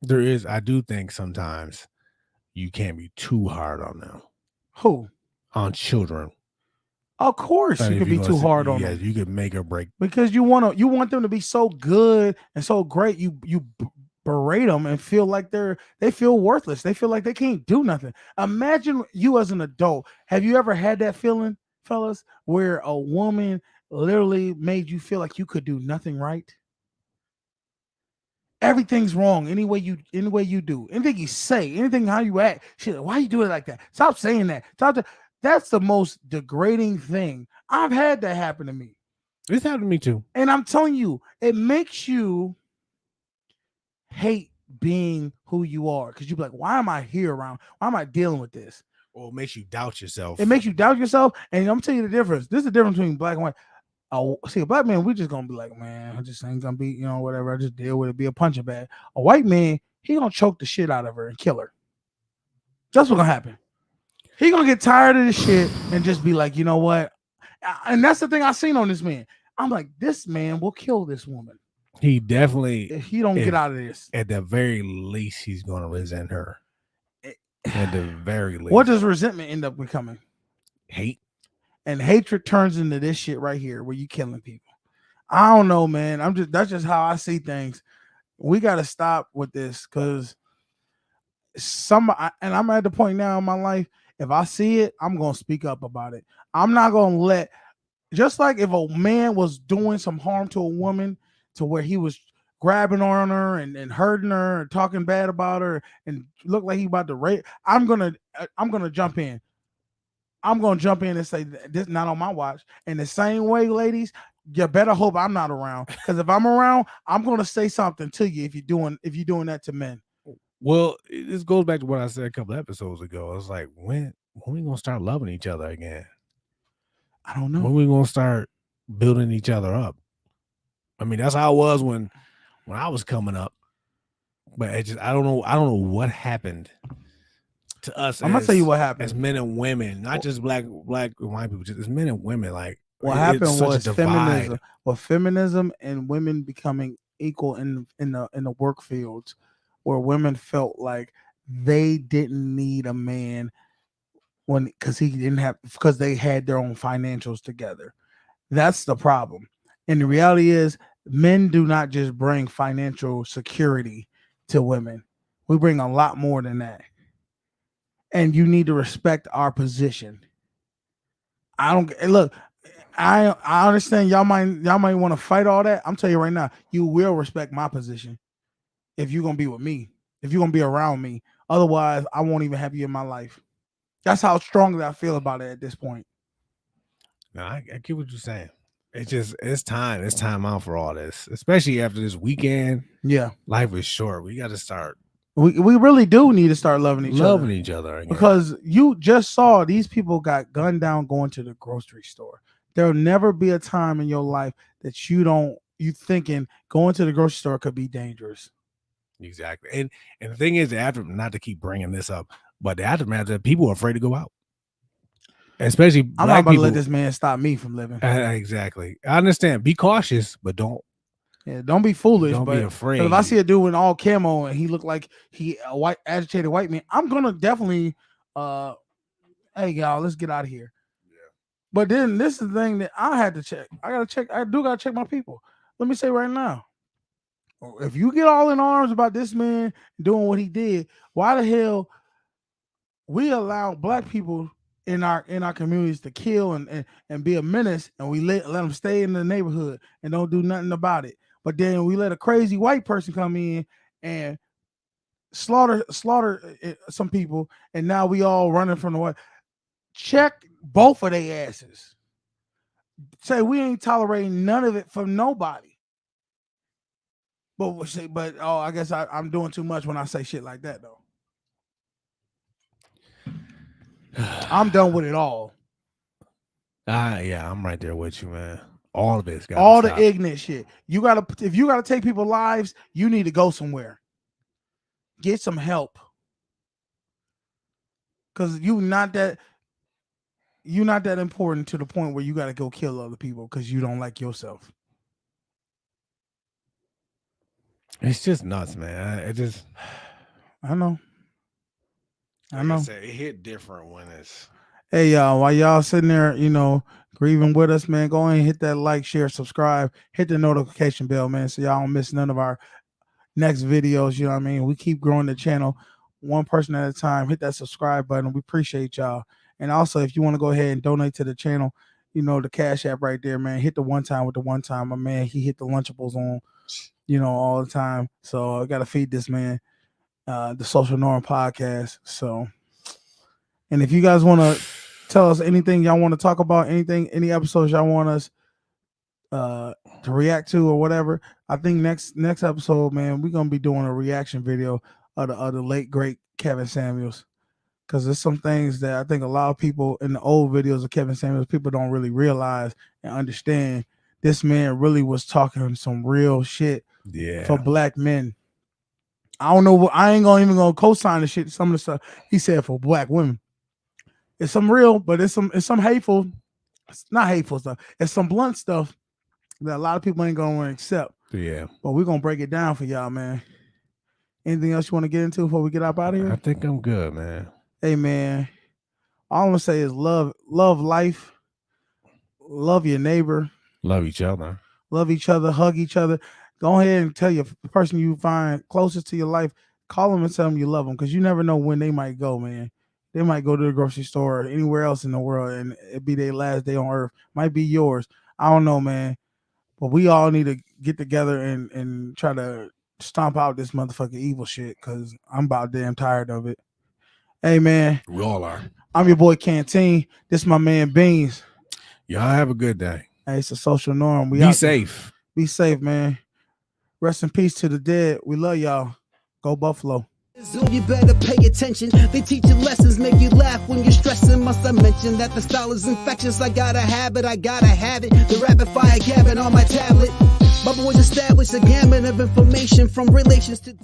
I do think sometimes you can't be too hard on them. Who? On children. Of course, you can be too hard on them. You could make or break. Because you want them to be so good and so great. You berate them and feel like they feel worthless. They feel like they can't do nothing. Imagine you as an adult. Have you ever had that feeling, fellas, where a woman literally made you feel like you could do nothing right? Everything's wrong any way you do, anything you say, anything how you act. She's like, why you do it like that? Stop saying that. That's the most degrading thing. I've had that happen to me. It's happened to me too. And I'm telling you, it makes you hate being who you are, because you're like, why am I here around? Why am I dealing with this? Or it makes you doubt yourself. It makes you doubt yourself. And I'm telling you the difference. This is the difference between black and white. See, a black man, we just gonna be like, man, I just ain't gonna be, whatever. I just deal with it, be a punching bag. A white man, he gonna choke the shit out of her and kill her. That's what's gonna happen. He gonna get tired of this shit and just be like, you know what? And that's the thing I seen on this man. I'm like, this man will kill this woman. He definitely, if he don't get out of this. At the very least, he's gonna resent her. At the very least. What does resentment end up becoming? Hate. And hatred turns into this shit right here where you killing people. I don't know, man. That's just how I see things. We got to stop with this, because and I'm at the point now in my life, if I see it, I'm going to speak up about it. I'm not going to just like if a man was doing some harm to a woman to where he was grabbing on her and hurting her and talking bad about her and looked like he about to rape, I'm going to jump in. I'm going to jump in and say, this not on my watch. In the same way, ladies, you better hope I'm not around, because if I'm around, I'm going to say something to you if you're doing that to men. Well, this goes back to what I said a couple episodes ago. It's like, when we going to start loving each other again? I don't know. When we going to start building each other up? I mean, that's how it was when I was coming up. But I don't know what happened to us. I'm gonna tell you what happened. As men and women, not just black and white people, just as men and women. Like, what happened was feminism. Well, feminism and women becoming equal in the work fields, where women felt like they didn't need a man because they had their own financials together. That's the problem. And the reality is, men do not just bring financial security to women. We bring a lot more than that. And you need to respect our position. I don't look. I understand y'all might want to fight all that. I'm telling you right now, you will respect my position if you're gonna be with me, if you're gonna be around me. Otherwise, I won't even have you in my life. That's how strongly I feel about it at this point. No, I get what you're saying. It's time. It's time out for all this, especially after this weekend. Yeah, life is short. We got to start we really do need to start loving each other again. Because you just saw these people got gunned down going to the grocery store. There'll never be a time in your life that you thinking going to the grocery store could be dangerous. Exactly. And the thing is, after, not to keep bringing this up, but the aftermath that people are afraid to go out. Especially I'm not about to let this man stop me from living. Exactly. I understand. Be cautious, but don't be foolish. Don't be afraid. If I see a dude in all camo and he looked like a agitated white man, I'm gonna definitely hey y'all, let's get out of here. Yeah. But then this is the thing that I had to check. I gotta check my people. Let me say right now, if you get all in arms about this man doing what he did, why the hell we allow black people in our communities to kill and be a menace, and we let them stay in the neighborhood and don't do nothing about it? But then we let a crazy white person come in and slaughter some people, and now we all running from the white. Check both of their asses. Say we ain't tolerating none of it from nobody. But I guess I'm doing too much when I say shit like that though. I'm done with it all. Yeah, I'm right there with you, man. All of it's got all the ignorant shit. If you gotta take people's lives, you need to go somewhere. Get some help. Cause you're not that important to the point where you gotta go kill other people because you don't like yourself. It's just nuts, man. I know. Like I said, it hit different when it's. Hey y'all, while y'all sitting there, grieving with us, man, go ahead and hit that like, share, subscribe, hit the notification bell, man, so y'all don't miss none of our next videos. You know what I mean? We keep growing the channel one person at a time. Hit that subscribe button. We appreciate y'all. And also, if you want to go ahead and donate to the channel, the Cash App right there, man. Hit the one time with the one time. My man, he hit the Lunchables on, all the time. So I got to feed this man, the Social Norm podcast. So, and if you guys want to tell us anything y'all want to talk about, any episodes y'all want us to react to or whatever, I think next episode, man, we're gonna be doing a reaction video of the late great Kevin Samuels, because there's some things that I think a lot of people in the old videos of Kevin Samuels, people don't really realize and understand. This man really was talking some real shit for black men. I don't know. I ain't even gonna co-sign the shit. Some of the stuff he said for black women. It's some real, but it's some hateful. It's not hateful stuff. It's some blunt stuff that a lot of people ain't gonna want to accept. Yeah. But we're gonna break it down for y'all, man. Anything else you want to get into before we get up out of here? I think I'm good, man. Hey, man. All I'm gonna say is love life, love your neighbor, love each other, hug each other. Go ahead and tell the person you find closest to your life, call them and tell them you love them, because you never know when they might go, man. They might go to the grocery store or anywhere else in the world, and it be their last day on earth. Might be yours. I don't know, man. But we all need to get together and try to stomp out this motherfucking evil shit, because I'm about damn tired of it. Hey, man. We all are. I'm your boy Canteen. This is my man Beans. Y'all have a good day. Hey, it's a Social Norm. Be safe. Be safe, man. Rest in peace to the dead. We love y'all. Go Buffalo. You better pay attention. They teach you lessons, make you laugh when you're stressing. Must I mention that the style is infectious? I gotta have it, The rapid fire gabbing on my tablet. My boys established a gamut of information from relations to